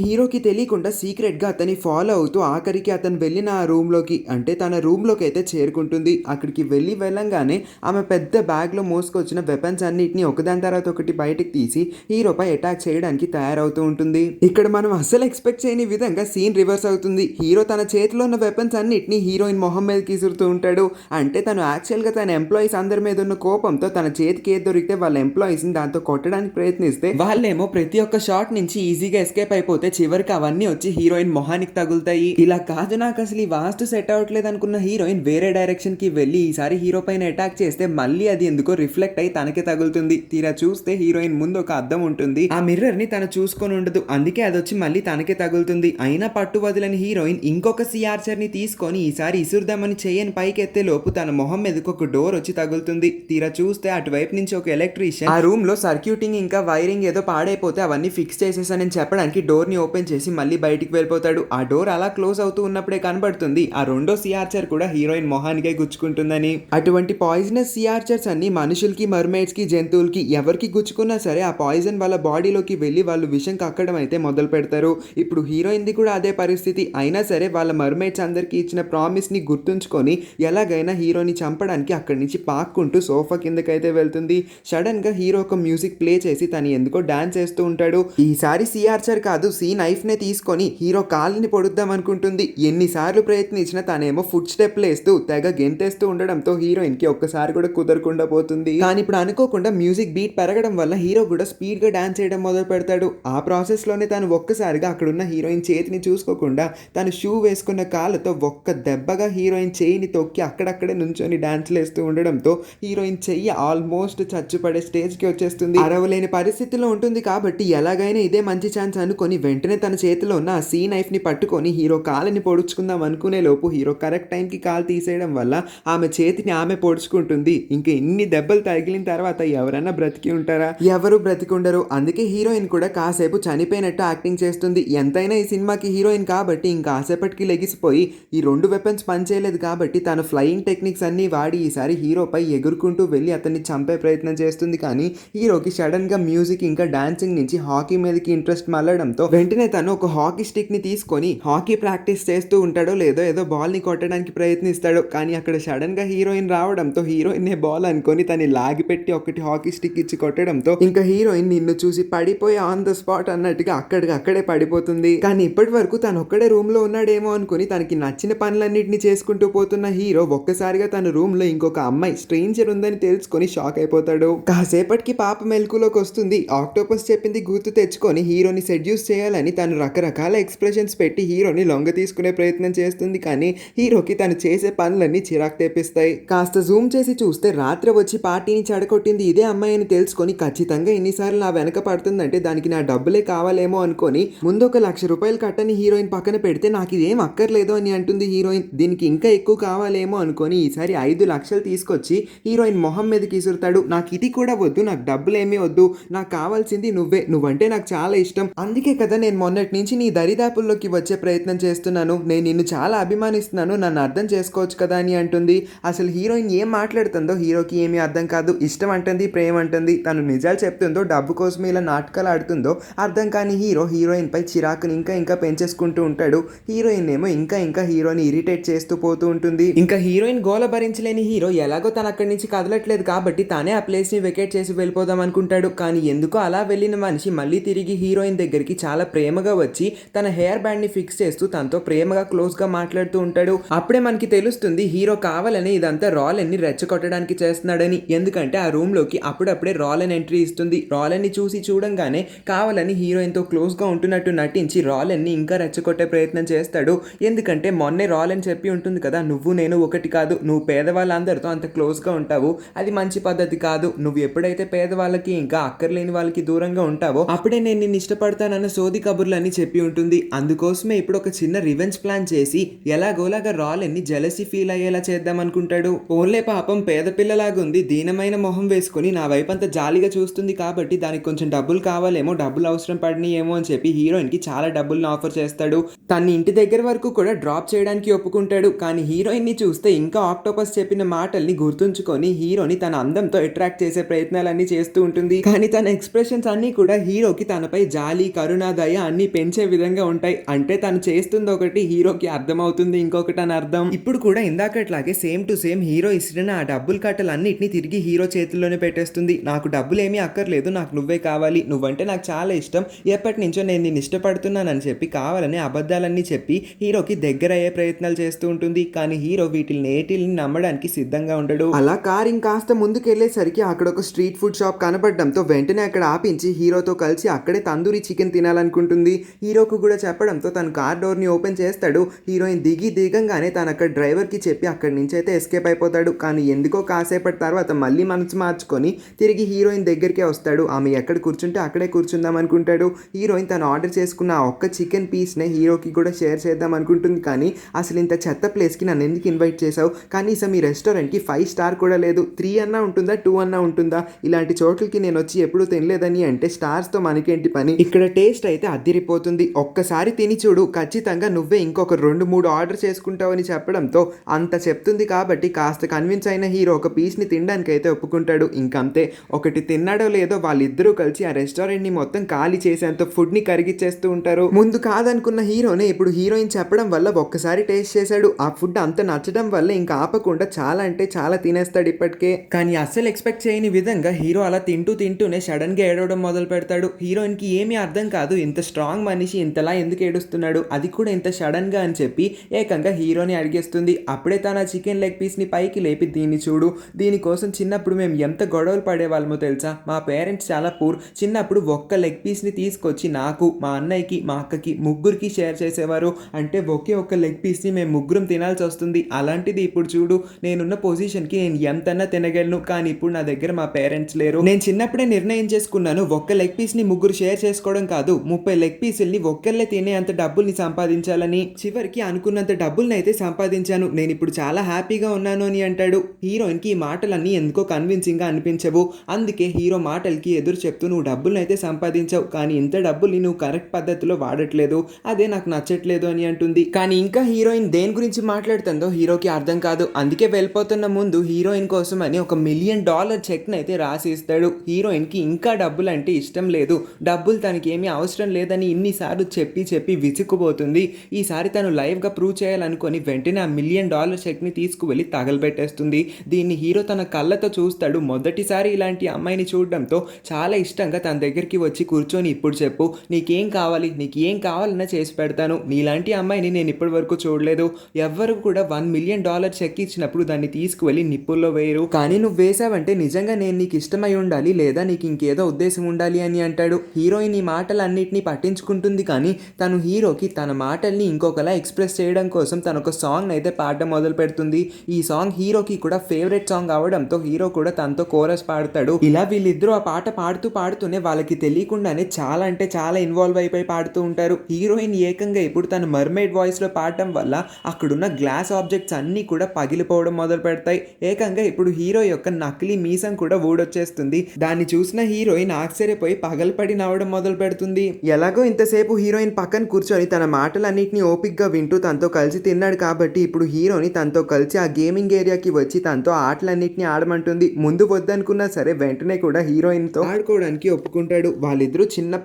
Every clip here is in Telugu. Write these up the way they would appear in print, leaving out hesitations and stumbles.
హీరోకి తెలియకుండా సీక్రెట్‌గా అతన్ని ఫాలో అవుతూ ఆఖరికి అతను వెళ్ళిన ఆ రూమ్‌లోకి అంటే తన రూమ్‌లోకైతే చేరుకుంటుంది. అక్కడికి వెళ్ళంగానే ఆమె పెద్ద బ్యాగ్‌లో మోసుకొచ్చిన వెపన్స్ అన్నిటిని ఒకదాని తర్వాత ఒకటి బయటికి తీసి హీరోపై అటాక్ చేయడానికి తయారవుతూ ఉంటుంది. ఇక్కడ మనం అస్సలు ఎక్స్‌పెక్ట్ చేయని విధంగా సీన్ రివర్స్ అవుతుంది. హీరో తన చేతిలో ఉన్న వెపన్స్ అన్నిటిని హీరోయిన్ మొహం మీదకి ఇసురుతూ ఉంటాడు. అంటే తను యాక్చువల్‌గా తన ఎంప్లాయీస్ అందరి మీద ఉన్న కోపంతో తన చేతికి ఏది దొరికితే వాళ్ళ ఎంప్లాయీస్‌ని దాంతో కొట్టడానికి ప్రయత్నిస్తే వాళ్ళేమో ప్రతి ఒక్క షాట్ నుంచి ఈజీగా ఎస్కేప్ అయిపోతే చివరికి అవన్నీ వచ్చి హీరోయిన్ మొహానికి తగులుతాయి. ఇలా కాదు నాకు అసలు ఈ వాస్తు సెట్ అవ్వట్లేదు అనుకున్న హీరోయిన్ వేరే డైరెక్షన్ కి వెళ్ళి ఈసారి హీరో పైన అటాక్ చేస్తే మళ్ళీ అది ఎందుకో రిఫ్లెక్ట్ అయ్యి తనకే తగులుతుంది. తీరా చూస్తే హీరోయిన్ ముందు ఒక అద్దం ఉంటుంది. ఆ మిర్రర్ ని తను చూసుకొని ఉండదు. అందుకే అది వచ్చి మళ్ళీ తనకే తగులుతుంది. అయినా పట్టు వదిలని హీరోయిన్ ఇంకొక సిఆర్చర్ ని తీసుకొని ఈసారి ఇసురుదామని చేయని పైకి ఎత్తే లోపు తన మొహం మీదకి ఒక డోర్ వచ్చి తగులుతుంది. తీరా చూస్తే అటువైపు నుంచి ఒక ఎలక్ట్రీషియన్ ఆ రూమ్ లో సర్క్యూటింగ్ ఇంకా వైరింగ్ ఏదో పాడైపోతే అవన్నీ ఫిక్స్ చేసేసానని చెప్పడానికి డోర్ ని ఓపెన్ చేసి మళ్ళీ బయటికి వెళ్ళిపోతాడు. ఆ డోర్ అలా క్లోజ్ అవుతూ ఉన్నప్పుడే కనబడుతుంది ఆ రెండో సిఆర్చర్ కూడా హీరోయిన్ మొహానికే గుచ్చుకుంటుందని. అటువంటి పాయిజనస్ సిఆర్చర్స్ అన్ని మనుషులకి, మర్మైడ్స్ కి, జంతువులకి ఎవరికి గుచ్చుకున్నా సరే ఆ పాయిజన్ వాళ్ళ బాడీలోకి వెళ్ళి వాళ్ళు విషం కక్కడం అయితే మొదలు పెడతారు. ఇప్పుడు హీరోయిన్ ది కూడా అదే పరిస్థితి. అయినా సరే వాళ్ళ మర్మైడ్స్ అందరికి ఇచ్చిన ప్రామిస్ ని గుర్తుంచుకొని ఎలాగైనా హీరోని చంపడానికి అక్కడి నుంచి పాక్కుంటూ సోఫా కిందకైతే వెళ్తుంది. సడన్ గా హీరో ఒక మ్యూజిక్ ప్లే చేసి తను ఎందుకో డాన్స్ చేస్తూ ఉంటాడు. ఈసారి సిఆర్చర్ కాదు సి నైఫ్ నే తీసుకొని హీరో కాళ్ళని పొడుద్దాం అనుకుంటుంది. ఎన్నిసార్లు ప్రయత్నించినా తనేమో ఫుట్ స్టెప్ లేస్తూ తెగ గెంతేస్తూ ఉండడంతో హీరోయిన్ కి ఒక్కసారి కూడా కుదరకుండా పోతుంది. కానీ ఇప్పుడు అనుకోకుండా మ్యూజిక్ బీట్ పెరగడం వల్ల హీరో కూడా స్పీడ్ గా డాన్స్ చేయడం మొదలు పెడతాడు. ఆ ప్రాసెస్ లోనే తను ఒక్కసారిగా అక్కడున్న హీరోయిన్ చేతిని చూసుకోకుండా తను షూ వేసుకున్న కాళ్ళతో ఒక్క దెబ్బగా హీరోయిన్ చేయిని తొక్కి అక్కడక్కడే నుంచొని డాన్స్ లేస్తూ ఉండడంతో హీరోయిన్ చెయ్యి ఆల్మోస్ట్ చచ్చుపడే స్టేజ్ కి వచ్చేస్తుంది. అరవలేని పరిస్థితిలో ఉంటుంది కాబట్టి ఎలాగైనా ఇదే మంచి ఛాన్స్ అనుకొని వెంటనే తన చేతిలో ఉన్న ఆ సీ నైఫ్ ని పట్టుకొని హీరో కాళ్ళని పొడుచుకుందాం అనుకునే లోపు హీరో కరెక్ట్ టైం కి కాలు తీసేయడం వల్ల ఆమె చేతిని ఆమె పొడుచుకుంటుంది. ఇంకా ఇన్ని దెబ్బలు తగిలిన తర్వాత ఎవరైనా బ్రతికి ఉంటారా? ఎవరు బ్రతికి ఉండరు. అందుకే హీరోయిన్ కూడా కాసేపు చనిపోయినట్టు యాక్టింగ్ చేస్తుంది. ఎంతైనా ఈ సినిమాకి హీరోయిన్ కాబట్టి ఇంకాసేపటికి లెగిసిపోయి ఈ రెండు వెపన్స్ పనిచేయలేదు కాబట్టి తన ఫ్లయింగ్ టెక్నిక్స్ అన్ని వాడి ఈసారి హీరోపై ఎగురుకుంటూ వెళ్ళి అతన్ని చంపే ప్రయత్నం చేస్తుంది. కానీ హీరోకి సడన్ గా మ్యూజిక్ ఇంకా డాన్సింగ్ నుంచి హాకీ మీదకి ఇంట్రెస్ట్ మళ్ళడంతో వెంటనే తను ఒక హాకీ స్టిక్ ని తీసుకొని హాకీ ప్రాక్టీస్ చేస్తూ ఉంటాడో లేదో ఏదో బాల్ ని కొట్టడానికి ప్రయత్నిస్తాడు. కానీ అక్కడ సడన్ గా హీరోయిన్ రావడంతో హీరోయిన్ బాల్ అనుకొని తను లాగి పెట్టి ఒకటి హాకీ స్టిక్ ఇచ్చి కొట్టడంతో ఇంకా హీరోయిన్ నిన్ను చూసి పడిపోయి ఆన్ ద స్పాట్ అన్నట్టుగా అక్కడే పడిపోతుంది. కానీ ఇప్పటి వరకు తను ఒక్కడే రూమ్ లో ఉన్నాడేమో అనుకుని తనకి నచ్చిన పనులన్నింటినీ చేసుకుంటూ పోతున్న హీరో ఒక్కసారిగా తన రూమ్ లో ఇంకొక అమ్మాయి స్ట్రేంజర్ ఉందని తెలుసుకొని షాక్ అయిపోతాడు. కాసేపటికి పాప మెలకులోకి వస్తుంది. ఆక్టోపస్ చెప్పింది గుర్తు తెచ్చుకొని హీరోని సెడ్యూస్ చేయాలని తను రకరకాల ఎక్స్ప్రెషన్స్ పెట్టి హీరోని లొంగ తీసుకునే ప్రయత్నం చేస్తుంది. కానీ హీరోకి తను చేసే పనులన్నీ చిరాకు తెప్పిస్తాయి. కాస్త జూమ్ చేసి చూస్తే రాత్రి వచ్చి పార్టీని చెడగొట్టింది ఇదే అమ్మాయి అని తెలుసుకొని ఖచ్చితంగా ఎన్నిసార్లు నా వెనక పడుతుందంటే దానికి నా డబ్బులే కావాలేమో అనుకొని ముందు ఒక ₹1,00,000 కట్టని హీరోయిన్ పక్కన పెడితే నాకు ఇదేం అక్కర్లేదు అని అంటుంది హీరోయిన్. దీనికి ఇంకా ఎక్కువ కావాలేమో అనుకొని ఈసారి 5,00,000 తీసుకొచ్చి హీరోయిన్ మొహం మీదకి ఇసురుతాడు. నాకు ఇది కూడా వద్దు, నాకు డబ్బులేమీ వద్దు, నాకు కావాల్సింది నువ్వంటే నాకు చాలా ఇష్టం, అందుకే కదా నేను మొన్నటి నుంచి నీ దరిదాపుల్లోకి వచ్చే ప్రయత్నం చేస్తున్నాను, నేను నిన్ను చాలా అభిమానిస్తున్నాను, నన్ను అర్థం చేసుకోవచ్చు కదా అని అంటుంది. అసలు హీరోయిన్ ఏం మాట్లాడుతుందో హీరోకి ఏమీ అర్థం కాదు. ఇష్టం అంటుంది, ప్రేమ అంటుంది, తను నిజాలు చెప్తుందో డబ్బు కోసం ఇలా నాటకాలు ఆడుతుందో అర్థం కాని హీరోయిన్ పై చిరాకుని ఇంకా పెంచేసుకుంటూ ఉంటాడు. హీరోయిన్ ఏమో ఇంకా హీరోని ఇరిటేట్ చేస్తూ పోతూ ఉంటుంది. ఇంకా హీరోయిన్ గోల భరించలేని హీరో ఎలాగో తను అక్కడి నుంచి కదలట్లేదు కాబట్టి తానే ఆ ప్లేస్ ని వెకేట్ చేసి వెళ్ళిపోదాం అనుకుంటాడు. కానీ ఎందుకో అలా వెళ్ళిన మనిషి మళ్ళీ తిరిగి హీరోయిన్ దగ్గరికి చాలా ప్రేమగా వచ్చి తన హెయిర్ బ్యాండ్ ని ఫిక్స్ చేస్తూ తనతో ప్రేమగా క్లోజ్ గా మాట్లాడుతూ ఉంటాడు. అప్పుడే మనకి తెలుస్తుంది హీరో కావాలని ఇదంతా రాలెన్ ని రెచ్చగొట్టడానికి చేస్తున్నాడని. ఎందుకంటే ఆ రూమ్ లోకి అప్పుడప్పుడే రాలెన్ ఎంట్రీ ఇస్తుంది. రాలెన్ ని చూడంగానే కావాలని హీరోయిన్ తో క్లోజ్ గా ఉంటున్నట్టు నటించి రాలెన్ ని ఇంకా రెచ్చగొట్టే ప్రయత్నం చేస్తాడు. ఎందుకంటే మొన్నే రాలెన్ చెప్పి ఉంటుంది కదా, నువ్వు నేను ఒకటి కాదు, నువ్వు పేదవాళ్ళందరితో అంత క్లోజ్ గా ఉంటావు, అది మంచి పద్ధతి కాదు, నువ్వు ఎప్పుడైతే పేదవాళ్ళకి ఇంకా అక్కర్లేని వాళ్ళకి దూరంగా ఉంటావో అప్పుడే నేను నిన్ను ఇష్టపడతానన్న సోది కబుర్లని చెప్పి ఉంటుంది. అందుకోసమే ఇప్పుడు ఒక చిన్న రివెంజ్ ప్లాన్ చేసి ఎలాగోలాగా రాలెన్ ని జెలసీ ఫీల్ అయ్యేలా చేద్దాం అనుకుంటాడు. ఓన్లే పాపం పేద పిల్లలాగుంది, దీనమైన మొహం వేసుకుని నా వైపు అంతా జాలిగా చూస్తుంది కాబట్టి దానికి కొంచెం డబ్బులు కావాలేమో, డబ్బులు అవసరం పడినాయేమో అని చెప్పి హీరోయిన్ కి చాలా డబ్బులను ఆఫర్ చేస్తాడు. తన ఇంటి దగ్గర వరకు కూడా డ్రాప్ చేయడానికి ఒప్పుకుంటాడు. కానీ హీరోయిన్ ని చూస్తే ఇంకా ఆక్టోపస్ చెప్పిన మాటల్ని గుర్తుంచుకొని హీరోని తన అందంతో అట్రాక్ట్ చేసే ప్రయత్నాలన్నీ చేస్తూ ఉంటుంది. కానీ తన ఎక్స్ప్రెషన్స్ అన్ని కూడా హీరోకి తనపై జాలి, కరుణ, దయ దయ అన్ని పెంచే విధంగా ఉంటాయి. అంటే తను చేస్తుంది ఒకటి, హీరోకి అర్థమవుతుంది ఇంకొకటి అని అర్థం. ఇప్పుడు కూడా ఇందాకట్లాగే సేమ్ టు సేమ్ హీరో ఇసిన ఆ డబ్బుల కట్టలు అన్నిటిని తిరిగి హీరో చేతుల్లోనే పెట్టేస్తుంది. నాకు డబ్బులు ఏమీ అక్కర్లేదు, నాకు నువ్వే కావాలి, నువ్వంటే నాకు చాలా ఇష్టం, ఎప్పటి నుంచో నేను నిన్ను ఇష్టపడుతున్నానని చెప్పి కావాలని అబద్ధాలన్నీ చెప్పి హీరోకి దగ్గర అయ్యే ప్రయత్నాలు చేస్తూ ఉంటుంది. కానీ హీరో వీటిని నమ్మడానికి సిద్ధంగా ఉండడు. అలా కార్ ఇంకాస్త ముందుకెళ్లేసరికి అక్కడ ఒక స్ట్రీట్ ఫుడ్ షాప్ కనపడడంతో వెంటనే అక్కడ ఆపించి హీరోతో కలిసి అక్కడే తందూరి చికెన్ తినాలనుకుంటుంది. హీరోకు కూడా చెప్పడంతో తను కార్ డోర్ ని ఓపెన్ చేస్తాడు. హీరోయిన్ దిగంగానే తను అక్కడ డ్రైవర్ కి చెప్పి అక్కడి నుంచి అయితే ఎస్కేప్ అయిపోతాడు. కానీ ఎందుకో కాసేపటి తర్వాత మళ్ళీ మనసు మార్చుకొని తిరిగి హీరోయిన్ దగ్గరికే వస్తాడు. ఆమె ఎక్కడ కూర్చుంటే అక్కడే కూర్చుందాం అనుకుంటాడు. హీరోయిన్ తను ఆర్డర్ చేసుకున్న ఆ ఒక్క చికెన్ పీస్ నే హీరోకి కూడా షేర్ చేద్దాం అనుకుంటుంది. కానీ అసలు ఇంత చెత్త ప్లేస్ కి నన్ను ఎందుకు ఇన్వైట్ చేసావు, కనీసం ఈ రెస్టారెంట్ కి 5 స్టార్ కూడా లేదు, 3 అన్నా ఉంటుందా 2 అన్నా ఉంటుందా, ఇలాంటి చోట్లకి నేను వచ్చి ఎప్పుడు తినలేదని అంటే స్టార్స్ తో మనకేంటి పని, ఇక్కడ టేస్ట్ అయితే అద్దిరిపోతుంది, ఒక్కసారి తిని చూడు, ఖచ్చితంగా నువ్వే ఇంకొక 2-3 ఆర్డర్ చేసుకుంటావని చెప్పడంతో అంత చెప్తుంది కాబట్టి కాస్త కన్విన్స్ అయిన హీరో ఒక పీస్ ని తినడానికి అయితే ఒప్పుకుంటాడు. ఇంకంతే, ఒకటి తిన్నాడో లేదో వాళ్ళిద్దరూ కలిసి ఆ రెస్టారెంట్ ని మొత్తం ఖాళీ చేసేంత ఫుడ్ ని కరిగిచ్చేస్తూ ఉంటారు. ముందు కాదనుకున్న హీరోనే ఇప్పుడు హీరోయిన్ చెప్పడం వల్ల ఒక్కసారి టేస్ట్ చేశాడు. ఆ ఫుడ్ అంత నచ్చడం వల్ల ఇంకా ఆపకుండా చాలా అంటే చాలా తినేస్తాడు ఇప్పటికే. కానీ అస్సలు ఎక్స్పెక్ట్ చేయని విధంగా హీరో అలా తింటూనే సడన్ గా ఏడవడం మొదలు పెడతాడు. హీరోయిన్ కి ఏమీ అర్థం కాదు, ఇంత స్ట్రాంగ్ మనిషి ఇంతలా ఎందుకు ఏడుస్తున్నాడు, అది కూడా ఇంత సడన్ గా అని చెప్పి ఏకంగా హీరోని అడిగేస్తుంది. అప్పుడే తన చికెన్ లెగ్ పీస్ ని పైకి లేపి దీన్ని చూడు, దీనికోసం చిన్నప్పుడు మేము ఎంత గొడవలు పడేవాళ్ళమో తెలుసా, మా పేరెంట్స్ చాలా పూర్, చిన్నప్పుడు ఒక్క లెగ్ పీస్ ని తీసుకొచ్చి నాకు, మా అన్నయ్యకి, మా అక్కకి ముగ్గురికి షేర్ చేసేవారు. అంటే ఒకే ఒక్క లెగ్ పీస్ ని మేము ముగ్గురం తినాల్సి వస్తుంది. అలాంటిది ఇప్పుడు చూడు, నేనున్న పొజిషన్ కి నేను ఎంతన్నా తినగలను, కానీ ఇప్పుడు నా దగ్గర మా పేరెంట్స్ లేరు. నేను చిన్నప్పుడే నిర్ణయం చేసుకున్నాను, ఒక్క లెగ్ పీస్ ని ముగ్గురు షేర్ చేసుకోవడం కాదు, 30 లెగ్ పీసుల్ని ఒక్కళ్ళే తినే అంత డబ్బుల్ని సంపాదించాలని. చివరికి అనుకున్నంత డబ్బుల్ని అయితే సంపాదించాను, నేను ఇప్పుడు చాలా హ్యాపీగా ఉన్నాను అని అంటాడు. హీరోయిన్ కి ఈ మాటలన్నీ ఎందుకో కన్విన్సింగ్ గా అనిపించవు. అందుకే హీరో మాటలకి ఎదురు చెప్తూ నువ్వు డబ్బుల్ని అయితే సంపాదించావు, కానీ ఇంత డబ్బుల్ని నువ్వు కరెక్ట్ పద్ధతిలో వాడట్లేదు, అదే నాకు నచ్చట్లేదు అని అంటుంది. కానీ ఇంకా హీరోయిన్ దేని గురించి మాట్లాడుతుందో హీరోకి అర్థం కాదు. అందుకే వెళ్ళిపోతున్న ముందు హీరోయిన్ కోసం అని $1 మిలియన్ చెక్ అయితే రాసి ఇస్తాడు. హీరోయిన్ కి ఇంకా డబ్బులు అంటే ఇష్టం లేదు, డబ్బులు తనకి ఏమీ అవసరం లేదని ఇన్నిసార్లు చెప్పి విసుక్కుపోతుంది. ఈసారి తను లైవ్ గా ప్రూవ్ చేయాలనుకొని వెంటనే ఆ $1 మిలియన్ చెక్ ని తీసుకువెళ్ళి తగలబెట్టేస్తుంది. దీన్ని హీరో తన కళ్ళతో చూస్తాడు. మొదటిసారి ఇలాంటి అమ్మాయిని చూడడంతో చాలా ఇష్టంగా తన దగ్గరికి వచ్చి కూర్చొని, ఇప్పుడు చెప్పు నీకేం కావాలి, నీకు ఏం కావాలన్నా చేసి పెడతాను, నీలాంటి అమ్మాయిని నేను ఇప్పటి వరకు చూడలేదు, ఎవ్వరు కూడా $1 మిలియన్ చెక్ ఇచ్చినప్పుడు దాన్ని తీసుకువెళ్ళి నిప్పుల్లో వేయరు, కానీ నువ్వు వేసావంటే నిజంగా నేను నీకు ఇష్టమై ఉండాలి, లేదా నీకు ఇంకేదో ఉద్దేశం ఉండాలి అని అంటాడు. హీరోయిన్ ఈ మాటలన్నిటినీ పట్టించుకుంటుంది. కానీ తను హీరోకి తన మాటల్ని ఇంకొకలా ఎక్స్ప్రెస్ చేయడం కోసం తను ఒక సాంగ్ అయితే పాడడం మొదలు పెడుతుంది. ఈ సాంగ్ హీరోకి కూడా ఫేవరెట్ సాంగ్ అవడంతో హీరో కూడా తనతో కోరస్ పాడతాడు. ఇలా వీళ్ళిద్దరూ ఆ పాట పాడుతూనే వాళ్ళకి తెలియకుండానే చాలా అంటే చాలా ఇన్వాల్వ్ అయిపోయి పాడుతూ ఉంటారు. హీరోయిన్ ఏకంగా ఇప్పుడు తన మర్మైడ్ వాయిస్ లో పాడటం వల్ల అక్కడున్న గ్లాస్ ఆబ్జెక్ట్స్ అన్ని కూడా పగిలిపోవడం మొదలు పెడతాయి. ఏకంగా ఇప్పుడు హీరో యొక్క నకిలీ మీసం కూడా ఊడొచ్చేస్తుంది. దాన్ని చూసిన హీరోయిన్ ఆశ్చర్యపోయి పగలపడి నవ్వడం మొదలు పెడుతుంది. ఎలాగో ఇంతసేపు హీరోయిన్ పక్కన కూర్చొని తన మాటలన్నింటినీ ఓపిక్గా వింటూ తనతో కలిసి తిన్నాడు కాబట్టి ఇప్పుడు హీరోని తనతో కలిసి ఆ గేమింగ్ ఏరియాకి వచ్చి తనతో ఆటలన్నింటినీ ఆడమంటుంది. ముందు వద్దనుకున్నా సరే వెంటనే కూడా హీరోయిన్ తో ఆడుకోవడానికి ఒప్పుకుంటాడు. వాళ్ళిద్దరూ చిన్న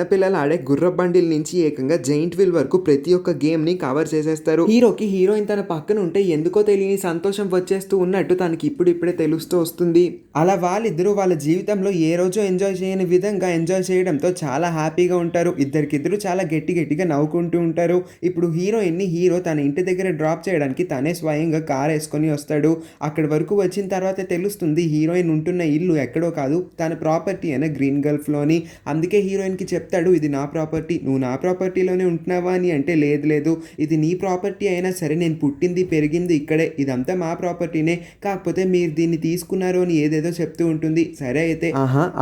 పిల్లలు ఆడే గుర్ర బండిల్ నుంచి ఏకంగా జైంట్ వీల్ వరకు ప్రతి ఒక్క గేమ్ ని కవర్ చేసేస్తారు. హీరోకి హీరోయిన్ తన పక్కన ఉంటే ఎందుకో తెలియని సంతోషం వచ్చేస్తూ ఉన్నట్టు తనకి ఇప్పుడిప్పుడే తెలుస్తూ వస్తుంది. అలా వాళ్ళిద్దరూ వాళ్ళ జీవితంలో ఏ రోజు ఎంజాయ్ చేయని విధంగా ఎంజాయ్ చేయడంతో చాలా హ్యాపీగా ఉంటారు. ఇద్దరికిద్దరు చాలా గట్టిగా నవ్వుకుంటూ ఉంటారు. ఇప్పుడు హీరోయిన్ ని హీరో తన ఇంటి దగ్గర డ్రాప్ చేయడానికి తనే స్వయంగా కార్ వేసుకొని వస్తాడు. అక్కడి వరకు వచ్చిన తర్వాత తెలుస్తుంది హీరోయిన్ ఉంటున్న ఇల్లు ఎక్కడో కాదు, తన ప్రాపర్టీ అయిన గ్రీన్ గల్ఫ్ లోని. అందుకే హీరోయిన్ కి చెప్తాడు, ఇది నా ప్రాపర్టీ, నువ్వు నా ప్రాపర్టీలోనే ఉంటున్నావా అని అంటే లేదు, ఇది నీ ప్రాపర్టీ అయినా సరే నేను పుట్టింది పెరిగింది ఇక్కడే, ఇదంతా మా ప్రాపర్టీనే, కాకపోతే మీరు దీన్ని తీసుకున్నారు అని ఏదేదో చెప్తూ ఉంటుంది. సరే అయితే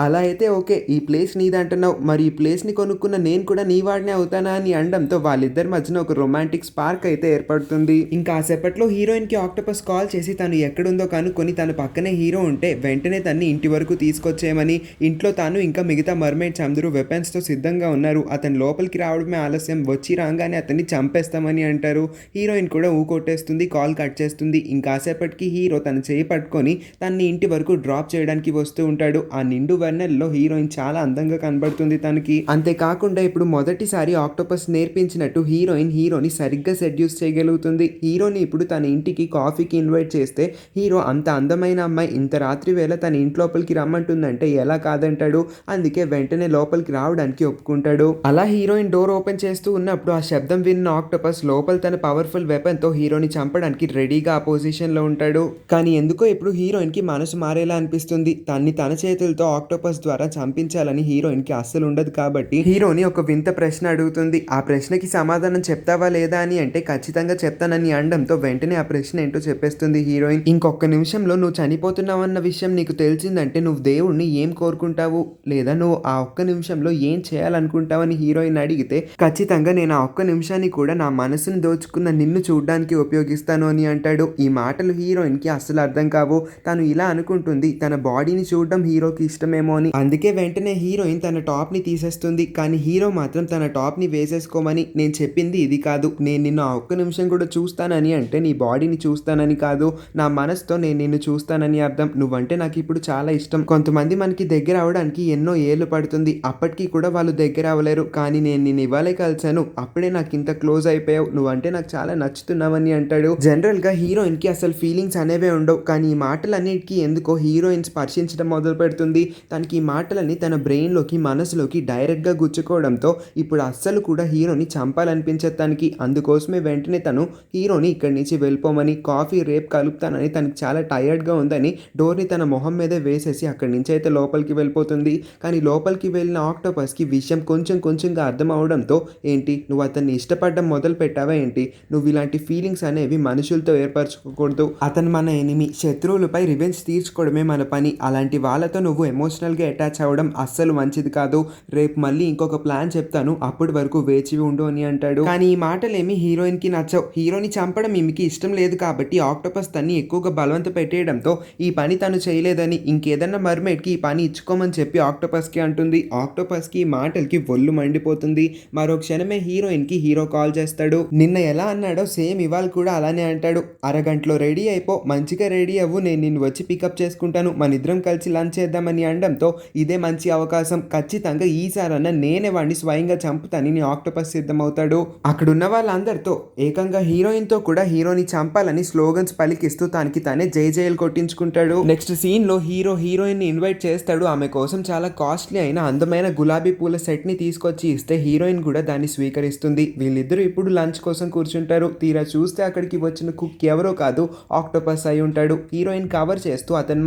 అలా అయితే ఓకే, ఈ ప్లేస్ నీదంటున్నావు, మరి ఈ ప్లేస్ ని కొనుక్కున్న నేను కూడా నీ వాడినే అవుతానా అని అనడంతో వాళ్ళిద్దరి మధ్యన ఒక రొమాంటిక్ స్పార్క్ అయితే ఏర్పడుతుంది. ఇంకా సేపట్లో హీరోయిన్ కి ఆక్టోపస్ కాల్ చేసి తను ఎక్కడుందో కనుక్కొని తన పక్కనే హీరో ఉంటే వెంటనే తన్ని ఇంటి వరకు తీసుకొచ్చేయమని, ఇంట్లో తాను ఇంకా మిగతా మర్మైడ్స్ అందరూ వెపన్స్ తో సిద్ధంగా ఉన్నారు, అతను లోపలికి రావడమే ఆలస్యం, వచ్చి రాగానే అతన్ని చంపేస్తామని అంటారు. హీరోయిన్ కూడా ఊకొట్టేస్తుంది, కాల్ కట్ చేస్తుంది. ఇంకాసేపటికి హీరో తన చేయి పట్టుకొని తన్ని ఇంటి వరకు డ్రాప్ చేయడానికి వస్తూ ఉంటాడు. ఆ నిండు వెన్నెల్లో హీరోయిన్ చాలా అందంగా కనబడుతుంది తనకి. అంతేకాకుండా ఇప్పుడు మొదటిసారి ఆక్టోపస్ నేర్పించినట్టు హీరోని సరిగ్గా సెడ్యూస్ చేయగలుగుతుంది. హీరోని ఇప్పుడు తన ఇంటికి కాఫీకి ఇన్వైట్ చేస్తే హీరో అంత అందమైన అమ్మాయి ఇంత రాత్రి వేళ తన ఇంటి లోపలికి రమ్మంటుందంటే ఎలా కాదంటాడు. అందుకే వెంటనే లోపలికి రావడానికి ఒప్పుకుంటాడు. అలా హీరోయిన్ డోర్ ఓపెన్ చేస్తూ ఉన్నప్పుడు ఆ శబ్దం విన్న ఆక్టోపస్ లోపల తన పవర్ఫుల్ వెపన్ తో హీరోని చంపడానికి రెడీగా ఆ పొజిషన్ లో ఉంటాడు. కానీ ఎందుకో ఇప్పుడు హీరోయిన్ కి మనసు మారేలా అనిపిస్తుంది. తన చేతులతో ఆక్టోపస్ ద్వారా చంపించాలని హీరోయిన్ కి అస్సలు ఉండదు కాబట్టి హీరోని ఒక వింత ప్రశ్న అడుగుతుంది. ఆ ప్రశ్నకి సమాధానం చెప్తావా లేదా అని అంటే ఖచ్చితంగా చెప్తానని అనడంతో వెంటనే ఆ ప్రశ్న ఏంటో చెప్పేస్తుంది హీరోయిన్. ఇంకొక నిమిషంలో నువ్వు చనిపోతున్నావన్న విషయం నీకు తెలిసిందంటే నువ్వు దేవుణ్ణి ఏం కోరుకుంటావు, లేదా నువ్వు ఆ ఒక్క నిమిషంలో ఏం చేయాలనుకుంటావని హీరోయిన్ అడిగితే ఖచ్చితంగా నేను ఆ ఒక్క నిమిషాన్ని కూడా నా మనసును దోచుకున్న నిన్ను చూడడానికి ఉపయోగిస్తాను అని అంటాడు. ఈ మాటలు హీరోయిన్ కి అస్సలు అర్థం కావు. తను ఇలా అనుకుంటుంది తన బాడీని చూడడం హీరోకి ఇష్టమేమో అని. అందుకే వెంటనే హీరోయిన్ తన టాప్ ని తీసేస్తుంది. కానీ హీరో మాత్రం తన టాప్ ని వేసేసుకోమని, నేను చెప్పింది ఇది కాదు, నేను నిన్ను ఆ ఒక్క నిమిషం కూడా చూస్తానని అంటే నీ బాడీని చూస్తానని కాదు, నా మనసుతో నేను నిన్ను చూస్తానని అర్థం. నువ్వంటే నాకు ఇప్పుడు చాలా ఇష్టం. కొంతమంది మనకి దగ్గర అవడానికి ఎన్నో ఏళ్ళు పడుతుంది, అప్పటికి కూడా వాళ్ళు దగ్గర అవ్వలేరు. కానీ నేను నిన్ను ఇవ్వాలే కలిసాను, అప్పుడే నాకు ఇంత క్లోజ్ అయిపోయావు, నువ్వంటే నాకు చాలా నచ్చుతున్నావని అంటాడు. జనరల్ గా హీరోయిన్ కి అసలు ఫీలింగ్స్ అనేవే ఉండవు. కానీ ఈ మాటలన్నిటికీ ఎందుకో హీరోయిన్ స్పర్శించడం మొదలు పెడుతుంది. తనకి ఈ మాటలన్నీ తన బ్రెయిన్ లోకి మనసులోకి డైరెక్ట్ గా గుచ్చుకోవడంతో ఇప్పుడు అస్సలు కూడా హీరోని చంపాలనిపించదు తనకి. అందుకోసమే వెంటనే తను హీరోని ఇక్కడి నుంచి వెళ్ళిపోమని, కాఫీ రేపు కలుపుతానని, తనకి చాలా టైర్డ్గా ఉందని డోర్ని తన మొహం మీదే వేసేసి అక్కడి నుంచి అయితే లోపలికి వెళ్ళిపోతుంది. కానీ లోపలికి వెళ్ళిన ఆక్టోపస్కి విషయం కొంచెం కొంచెంగా అర్థం అవడంతో ఏంటి నువ్వు అతన్ని ఇష్టపడడం మొదలు పెట్టావా ఏంటి, నువ్వు ఇలాంటి ఫీలింగ్స్ అనేవి మనుషులతో ఏర్పరచుకోకూడదు, అతను మన ఎనిమి, శత్రువులపై రివెంజ్ తీర్చుకోవడమే మన పని, అలాంటి వాళ్ళతో నువ్వు ఎమోషనల్గా అటాచ్ అవ్వడం అస్సలు మంచిది కాదు, రేపు మళ్ళీ ఇంకొక ప్లాన్ చెప్తాను అప్పటి వరకు వేచి ఉండు అని అంటాడు. కానీ ఈ మాటలేమి హీరోయిన్ కి నచ్చవు. హీరోని చంపడం ఈమెకి ఇష్టం లేదు కాబట్టి ఆక్టోపస్ తన్ని ఎక్కువగా బలవంత పెట్టేయడంతో ఈ పని తను చేయలేదని ఇంకేదన్నా మర్మేడ్ కి ఈ పని ఇచ్చుకోమని చెప్పి ఆక్టోపస్ కి అంటుంది. ఆక్టోపస్ కి ఈ మాటలకి ఒళ్ళు మండిపోతుంది. మరో క్షణమే హీరోయిన్ కి హీరో కాల్ చేస్తాడు. నిన్న ఎలా అన్నాడో సేమ్ ఇవాళ కూడా అలానే అంటాడు. అరగంటలో రెడీ అయిపో, మంచిగా రెడీ అవ్వు, నేను నిన్ను వచ్చి పికప్ చేసుకుంటాను, మన ఇద్దరం కలిసి లంచ్ చేద్దామని అనడంతో ఇదే మంచి అవకాశం, ఖచ్చితంగా ఈసారన్నా నేనే వాడిని స్వయంగా చంపుతానని ఆక్టోపస్ సిద్ధమవుతాడు. అక్కడున్న వాళ్ళందరితో ఏకంగా హీరోయిన్ తో కూడా హీరోని చంపాలని స్లోగన్స్ పలికిస్తూ తనకి తనే జైలు కొట్టించుకుంటాడు. నెక్స్ట్ సీన్ లో హీరోయిన్ ని ఇన్వైట్ చేస్తాడు. ఆమె కోసం చాలా కాస్ట్లీ అయిన అందమైన గులాబీ పూల సెట్ ని తీసుకొచ్చి ఇస్తే హీరోయిన్ కూడా దాన్ని స్వీకరిస్తుంది. వీళ్ళిద్దరూ ఇప్పుడు లంచ్ కోసం కూర్చుంటారు. తీరా చూస్తే అక్కడికి వచ్చిన కుక్ ఎవరో కాదు, ఆక్టోపస్ అయి ఉంటాడు. హీరోయిన్ కవర్ చేస్తూ అతను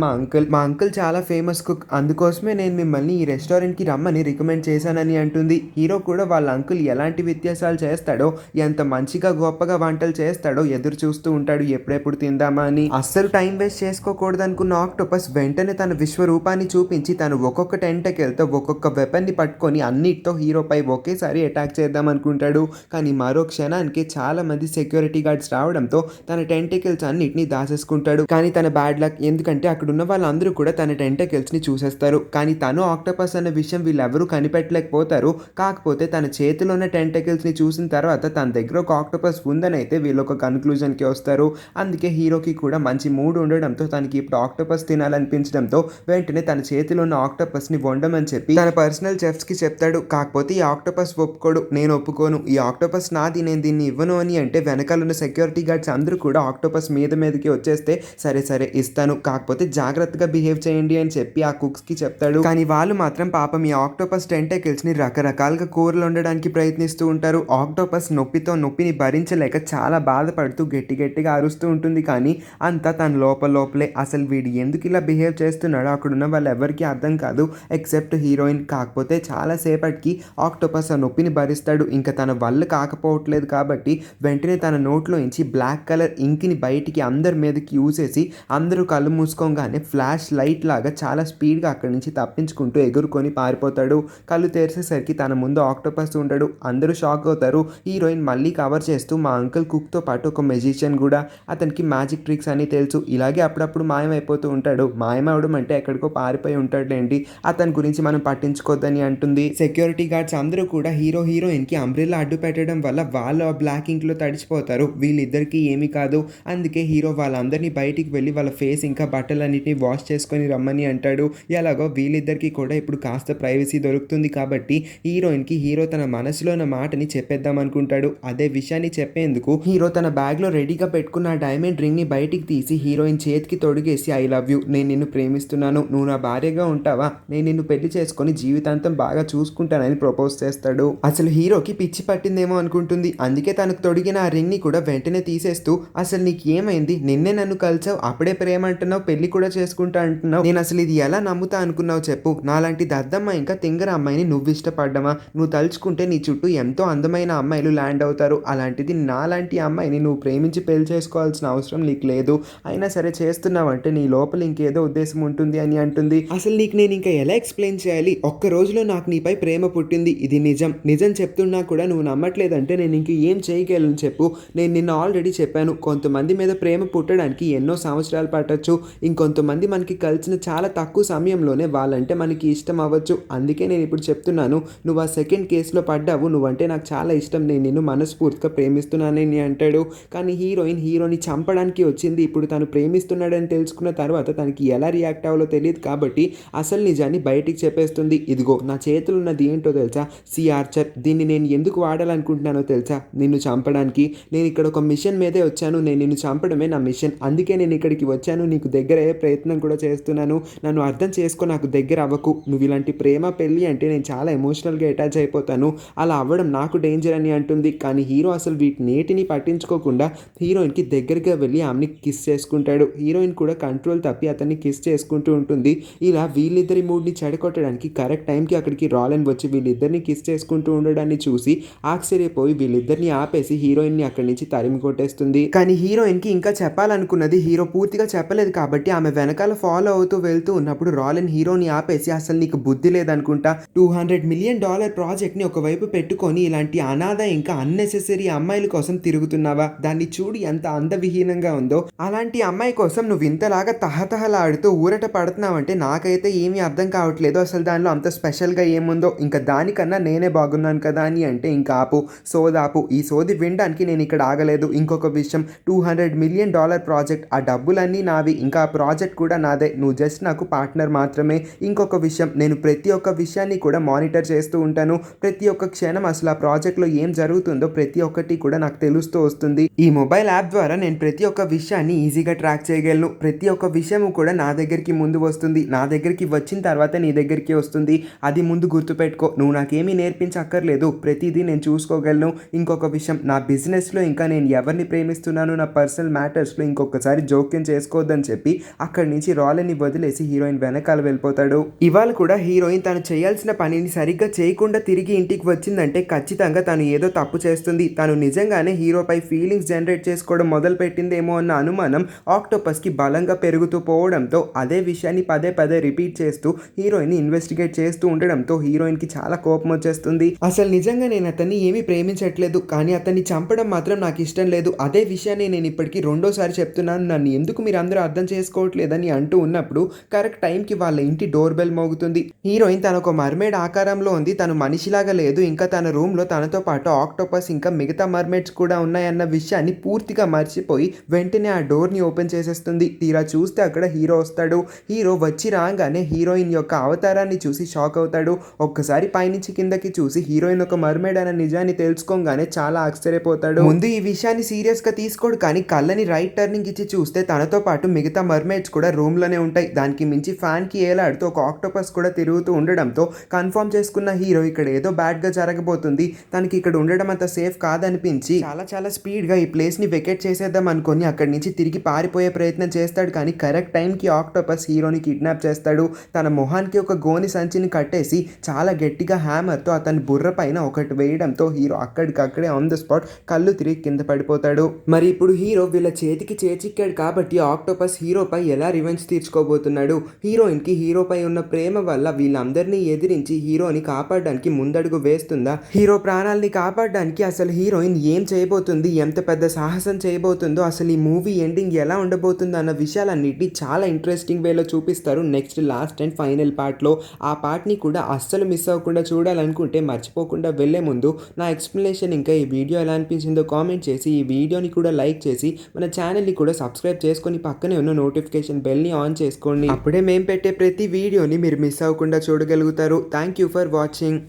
మా అంకుల్ చాలా ఫేమస్ కుక్, అందుకోసమే నేను మిమ్మల్ని ఈ రెస్టారెంట్ కి రమ్మని రికమెండ్ చేశానని అంటుంది. హీరో కూడా వాళ్ళ అంకుల్ ఎలాంటి వ్యత్యాసాలు చేస్తాడో, ఎంత మంచిగా గొప్పగా వంటలు చేస్తాడో ఎదురు చూస్తూ ఉంటాడు ఎప్పుడెప్పుడు తిందామా అని. అస్సలు టైం వేస్ట్ చేసుకోకూడదు అనుకున్న ఆక్టోపస్ వెంటనే తన విశ్వరూపాన్ని చూపించి తను ఒక్కొక్క టెంటకిల్తో ఒక్కొక్క వెపన్ ని పట్టుకొని అన్నిటితో హీరోపై ఒకేసారి అటాక్ చేద్దాం అనుకుంటాడు. కానీ మరో క్షణానికి చాలా మంది సెక్యూరిటీ గార్డ్స్ రావడంతో తన టెంటకిల్స్ అన్నిటిని దాచేసుకుంటాడు. కానీ తన బ్యాడ్ లక్, ఎందుకంటే అక్కడ ఉన్న వాళ్ళందరూ కూడా తన టెంటకిల్స్ ని చూసేస్తారు. కానీ తను ఆక్టోపస్ అన్న విషయం వీళ్ళెవరూ కనిపెట్టలేకపోతారు. కాకపోతే తన చేతిలో ఉన్న టెంటకిల్స్ ని చూసిన తర్వాత తన దగ్గర ఒక ఆక్టోపస్ ఉందని అయితే వీళ్ళు ఒక కన్క్లూజన్ కి వస్తారు. అందుకే హీరోకి కూడా మంచి మూడ్ ఉండడంతో తనకి ఇప్పుడు ఆక్టోపస్ తినాలనిపించడంతో వెంటనే తన చేతిలో ఉన్న ఆక్టోపస్ ని వండమని చెప్పి తన పర్సనల్ చెఫ్స్ కి చెప్తాడు. కాకపోతే ఈ ఆక్టోపస్ ఒప్పుకోడు, నేను ఒప్పుకోను, ఈ ఆక్టోపస్ నాది, నేను దీన్ని ఇవ్వను అని అంటే వెనకాల ఉన్న సెక్యూరిటీ గార్డ్స్ అందరూ కూడా ఆక్టోపస్ మీదకి వచ్చేస్తే సరే ఇస్తాను, కాకపోతే జాగ్రత్తగా బిహేవ్ చేయండి అని చెప్పి ఆ కుక్స్ కి చెప్తాడు. కానీ వాళ్ళు మాత్రం పాపం ఈ ఆక్టోపస్ టెంటకిల్స్ ని రకరకాలుగా కూరలు వండడానికి ప్రయత్నిస్తూ ఉంటారు. ఆక్టోపస్ నొప్పిని భరించలేక చాలా బాధపడుతూ గట్టిగా అరుస్తూ ఉంటుంది. కానీ అంతా తన లోపలే అసలు వీడు ఎందుకు ఇలా బిహేవ్ చేస్తున్నాడో అక్కడున్న వాళ్ళు ఎవరికి అర్థం కాదు ఎక్సెప్ట్ హీరోయిన్. కాకపోతే చాలా సేపటికి ఆక్టోపస్ ఆ నొప్పిని భరిస్తాడు. ఇంకా తన వల్ల కాకపోవట్లేదు కాబట్టి వెంటనే తన నోట్లో నుంచి బ్లాక్ కలర్ ఇంక్ని బయటికి అందరి మీదకి యూసేసి అందరూ కళ్ళు మూసుకోగానే ఫ్లాష్ లైట్ లాగా చాలా స్పీడ్గా అక్కడి నుంచి తప్పించుకుంటూ ఎగురుకొని పారిపోతాడు. కళ్ళు తెరిచేసరికి తన ముందు ఆక్టోపస్ ఉండడు. అందరూ షాక్ అవుతారు. హీరోయిన్ మళ్ళీ కవర్ చేస్తూ మా అంకుల్ కుక్తో పాటు ఒక మెజిషియన్ కూడా, అతనికి మ్యాజిక్ ట్రిక్స్ అని తెలుసు, ఇలాగే అప్పుడప్పుడు మాయమైపోతూ ఉంటాడు, మాయమవడం అంటే ఎక్కడికో పారిపోయి ఉంటాడులేండి, అతని గురించి మనం పట్టించుకోవద్దని అంటుంది. సెక్యూరిటీ గార్డ్స్ అందరూ కూడా హీరోయిన్ కి అంబ్రెల్లా అడ్డు పెట్టడం వల్ల వాళ్ళు ఆ బ్లాక్ ఇంక్ లో తడిచిపోతారు. వీళ్ళిద్దరికి ఏమీ కాదు. అందుకే హీరో వాళ్ళందరినీ బయటికి వెళ్ళి వాళ్ళ ఫేస్ ఇంకా బట్టలన్నిటిని వాష్ చేసుకొని రమ్మని అంటాడు. ఎలాగో వీళ్ళిద్దరికి కూడా ఇప్పుడు కాస్త ప్రైవసీ దొరుకుతుంది ఉంటుంది కాబట్టి హీరోయిన్కి హీరో తన మనసులో ఉన్న మాటని చెప్పేద్దాం అనుకుంటాడు. అదే విషయాన్ని చెప్పేందుకు హీరో తన బ్యాగ్లో రెడీగా పెట్టుకున్న ఆ డైమండ్ రింగ్ని బయటికి తీసి హీరోయిన్ చేతికి తొడిగేసి ఐ లవ్ యూ, నేను నిన్ను ప్రేమిస్తున్నాను, నువ్వు నా భార్యగా ఉంటావా, నేను నిన్ను పెళ్లి చేసుకొని జీవితాంతం బాగా చూసుకుంటానని ప్రపోజ్ చేస్తాడు. అసలు హీరోకి పిచ్చి పట్టిందేమో అనుకుంటుంది. అందుకే తనకు తొడిగిన ఆ రింగ్ ని కూడా వెంటనే తీసేస్తూ అసలు నీకు ఏమైంది, నిన్నే నన్ను కలిసావు, అప్పుడే ప్రేమ అంటున్నావు, పెళ్లి కూడా చేసుకుంటా అంటున్నావు, నేను అసలు ఇది ఎలా నమ్ముతా అనుకున్నావు చెప్పు, నాలాంటి దద్దమ్మ ఇంకా తింగర అమ్మాయిని నువ్వు ఇష్టపడ్డమా, నువ్వు తలుచుకుంటే నీ చుట్టూ ఎంతో అందమైన అమ్మాయిలు ల్యాండ్ అవుతారు, అలాంటిది నాలాంటి అమ్మాయిని నువ్వు ప్రేమించి పెళ్లి చేసుకోవాల్సిన అవసరం నీకు లేదు, అయినా సరే చేస్తున్నావు అంటే నీ లోపల ఇంకేదో ఉద్దేశం ఉంటుంది అని అంటుంది. అసలు నీకు నేను ఇంకా ఎలా ఎక్స్ప్లెయిన్ చేయాలి, ఒక్క రోజులో నాకు నీపై ప్రేమ పుట్టింది, ఇది నిజం, నిజం చెప్తున్నా కూడా నువ్వు నమ్మట్లేదంటే నేను ఇంక ఏం చేయగలను చెప్పు, నేను నిన్న ఆల్రెడీ చెప్పాను కొంతమంది మీద ప్రేమ పుట్టడానికి ఎన్నో సంవత్సరాలు పట్టచ్చు, ఇంకొంతమంది మనకి కలిసిన చాలా తక్కువ సమయంలోనే వాళ్ళంటే మనకి ఇష్టం అవ్వచ్చు, అందుకే నేను ఇప్పుడు చెప్తున్నాను, నువ్వు ఆ సెకండ్ కేసులో పడ్డావు, నువ్వంటే నాకు చాలా ఇష్టం, నేను నిన్ను మనస్ఫూర్తిగా ప్రేమిస్తున్నానని అంటాడు. కానీ హీరోయిన్ హీరోని చంపడానికి వచ్చింది, ఇప్పుడు తను ప్రేమిస్తున్నాడని తెలుసుకున్న తర్వాత తనకి ఎలా రియాక్ట్ అవ్వాలో తెలియదు కాబట్టి అసలు నిజాన్ని బయటికి చెప్పేస్తుంది. ఇదిగో నా చేతులు ఉన్నది ఏంటో తెలుసా, సి ఆర్చర్, దీన్ని నేను ఎందుకు వాడాలనుకుంటున్నానో తెలుసా, నిన్ను చంపడానికి. నేను ఇక్కడ ఒక మిషన్ మీదే వచ్చాను, నేను నిన్ను చంపడమే నా మిషన్, అందుకే నేను ఇక్కడికి వచ్చాను, నీకు దగ్గర అయ్యే ప్రయత్నం కూడా చేస్తున్నాను, నన్ను అర్థం చేసుకో, నాకు దగ్గర అవ్వకు, నువ్వు ఇలాంటి ప్రేమ పెళ్ళి అంటే నేను చాలా ఎమోషనల్గా అటాచ్ అయిపోతాను, అలా అవ్వడం నాకు డేంజర్ అని అంటుంది. కానీ హీరో అసలు వీటినేటిని పట్టించుకోకుండా హీరోయిన్కి దగ్గరగా వెళ్ళి ఆమెని కిస్ చేసుకుంటాడు. హీరోయిన్ కూడా కంట్రోల్ తప్పి అతన్ని కిస్ చేసుకుంటూ ఉంటుంది. ఇలా వీళ్ళిద్దరి మూడ్ని చెడగొట్టడానికి కరెక్ట్ టైంకి అక్కడికి రాలన్ వచ్చి వీళ్ళిద్దరిని కిస్ చేసుకుంటూ ఉండడాన్ని చూసి ఆశ్చర్యపోయి వీళ్ళిద్దరిని ఆపేసి హీరోయిన్ని అక్కడి నుంచి తరిమి కొట్టేస్తుంది. కానీ హీరోయిన్కి ఇంకా చెప్పాలనుకున్నది హీరో పూర్తిగా చెప్పలేదు కాబట్టి ఆమె వెనకాల ఫాలో అవుతూ వెళ్తూ ఉన్నప్పుడు రాలన్ హీరోని ఆపేసి అసలు నీకు బుద్ధి లేదనుకుంటా, $200 మిలియన్ ప్రాజెక్ట్ని ఒకవైపు పెట్టుకొని ఇలాంటి అనాథ ఇంకా అన్నెసెసరీ అమ్మాయిల కోసం తిరుగుతున్నావా, దాన్ని చూడు ఎంత అందవిహీనంగా ఉందో, అలాంటి అమ్మాయి కోసం నువ్వు ఇంతలాగా తహతహలాడుతూ ఊరట పడుతున్నావంటే నాకైతే ఏమీ అర్థం కావట్లేదు, అసలు దానిలో అంత స్పెషల్గా ఏముందో, ఇంకా దానికన్నా నేనే బాగున్నాను కదా అని అంటే ఇంకా ఆపు, సోదాపు, ఈ సోది వినడానికి నేను ఇక్కడ ఆగలేదు. ఇంకొక విషయం, $200 మిలియన్ ప్రాజెక్ట్, ఆ డబ్బులన్నీ నావి, ఇంకా ఆ ప్రాజెక్ట్ కూడా నాదే, నువ్వు జస్ట్ నాకు పార్ట్నర్ మాత్రమే. ఇంకొక విషయం, నేను ప్రతి ఒక్క విషయాన్ని కూడా మానిటర్ చేస్తూ ఉంటాను, ప్రతి ఒక్క క్షణం అసలు ఆ ప్రాజెక్ట్లో ఏం జరుగుతుందో ప్రతి ఒక్కటి కూడా నాకు తెలుస్తూ వస్తుంది. ఈ మొబైల్ యాప్ ద్వారా నేను ప్రతి ఒక్క విషయాన్ని ఈజీగా ట్రాక్ చేయగలను, ప్రతి ఒక్క విషయం కూడా నా దగ్గరికి ముందు వస్తుంది, నా దగ్గరికి వచ్చిన తర్వాత నీ దగ్గరికి వస్తుంది, అది ముందు గుర్తుపెట్టుకో, నువ్వు నాకేమీ నేర్పించక్కర్లేదు, ప్రతిదీ నేను చూసుకోగలను. ఇంకొక విషయం, నా బిజినెస్లో ఇంకా నేను ఎవరిని ప్రేమిస్తున్నాను, నా పర్సనల్ మ్యాటర్స్లో ఇంకొకసారి జోక్యం చేసుకోవద్దని చెప్పి అక్కడి నుంచి రాలన్ని వదిలేసి హీరోయిన్ వెనకాల వెళ్ళిపోతాడు. ఇవాళ కూడా హీరోయిన్ తను చేయాల్సిన పనిని సరిగ్గా చేయకుండా తిరిగి ఇంటికి వచ్చిందంటే ఖచ్చితంగా తను ఏదో తప్పు చేస్తుంది, తను నిజంగానే హీరోపై ఫీలింగ్స్ జనరేట్ చేసుకోవడం మొదలు పెట్టిందేమో అన్న అనుమానం ఆక్టోపస్కి బలంగా పెరుగుతూ పోవడంతో అదే విషయాన్ని పదే పదే రిపీట్ చేస్తూ హీరోయిన్ ఇన్వెస్టిగేట్ చేస్తూ ఉండడంతో హీరోయిన్కి చాలా కోపం వచ్చేస్తుంది. అసలు నిజంగా నేను అతన్ని ఏమీ ప్రేమించట్లేదు, కానీ అతన్ని చంపడం మాత్రం నాకు ఇష్టం లేదు, అదే విషయాన్ని నేను ఇప్పటికీ రెండోసారి చెప్తున్నాను, నన్ను ఎందుకు మీరు అందరూ అర్థం చేసుకోవట్లేదని అంటూ ఉన్నప్పుడు కరెక్ట్ టైంకి వాళ్ళ ఇంటి డోర్ బెల్ మోగుతుంది. హీరోయిన్ తన ఒక మర్మేడ్ ఆకారంలో ఉంది, తను మనిషిలాగా లేదు, ఇంకా తన రూమ్లో తనతో పాటు ఆక్టోపస్ ఇంకా మిగతా మర్మేడ్స్ కూడా ఉన్నాయన్న విషయాన్ని పూర్తిగా మర్చిపోయి వెంటనే ఆ డోర్ని ఓపెన్ చేసేస్తుంది. తీరా చూస్తే అక్కడ హీరో వస్తాడు. హీరో వచ్చి రాగానే హీరోయిన్ యొక్క అవతారాన్ని చూసి షాక్ అవుతాడు. ఒక్కసారి పైనుంచి కిందకి చూసి హీరోయిన్ ఒక మర్మేడ్ అన్న నిజాన్ని తెలుసుకోగానే చాలా ఆశ్చర్యపోతాడు. ముందు ఈ విషయాన్ని సీరియస్గా తీసుకోడు, కానీ కళ్ళని రైట్ టర్నింగ్ ఇచ్చి చూస్తే తనతో పాటు మిగతా మర్మేడ్స్ కూడా రూమ్లోనే ఉంటాయి. దానికి మించి ఫ్యాన్కి ఏలాడుతూ ఒక ఆక్టోపస్ కూడా తిరుగుతూ ఉండడంతో కన్ఫర్మ్ చేసుకున్న హీరో ఇక్కడ ఏదో బ్యాడ్గా జరగబోతుంది, తనకి ఇక్కడ ఉండడం అంత సేఫ్ కాదనిపించి చాలా చాలా స్పీడ్గా ఈ ప్లేస్ని వెకేట్ చేసేద్దాం అనుకొని అక్కడి నుంచి తిరిగి పారిపోయే ప్రయత్నం చేస్తాడు. కానీ కరెక్ట్ టైంకి ఆక్టోపస్ హీరోని కిడ్నాప్ చేస్తాడు. తన మొహానికి ఒక గోని సంచిని కట్టేసి చాలా గట్టిగా హ్యామర్తో అతని బుర్ర పైన ఒకటి వేయడంతో హీరో అక్కడికక్కడే ఆన్ ద స్పాట్ కళ్ళు తిరిగి కింద పడిపోతాడు. మరి ఇప్పుడు హీరో వీళ్ళ చేతికి చేచిక్కాడు కాబట్టి ఆక్టోపస్ హీరోపై ఎలా రివెంజ్ తీర్చుకోబోతున్నాడు. హీరోయిన్కి హీరోపై ఉన్న ప్రేమ వల్ల వీళ్ళందరినీ ఎదిరించి హీరోని కాపాడడానికి ముందడుగు వేస్తుందా, హీరో ప్రాణాలని కాపాడడానికి అసలు హీరోయిన్ ఏం చేయబోతుంది, ఎంత పెద్ద సాహసం చేయబోతుందో, అసలు ఈ మూవీ ఎండింగ్ ఎలా ఉండబోతుందో అన్న విషయాలన్నిటినీ చాలా ఇంట్రెస్టింగ్ వేలో చూపిస్తారు నెక్స్ట్ లాస్ట్ అండ్ ఫైనల్ పార్ట్లో. ఆ పార్ట్ని కూడా అస్సలు మిస్ అవ్వకుండా చూడాలనుకుంటే మర్చిపోకుండా వెళ్ళే ముందు నా ఎక్స్ప్లెనేషన్ ఇంకా ఈ వీడియో ఎలా అనిపించిందో కామెంట్ చేసి ఈ వీడియోని కూడా లైక్ చేసి మన ఛానల్ని కూడా సబ్స్క్రైబ్ చేసుకొని పక్కనే ఉన్న నోటిఫికేషన్ బెల్ని ఆన్ చేసుకోండి. అప్పుడే మేము పెట్టే ప్రతి వీడియోని మీరు మిస్ అవ్వకుండా చూడగలుగుతారు. Thank you for watching.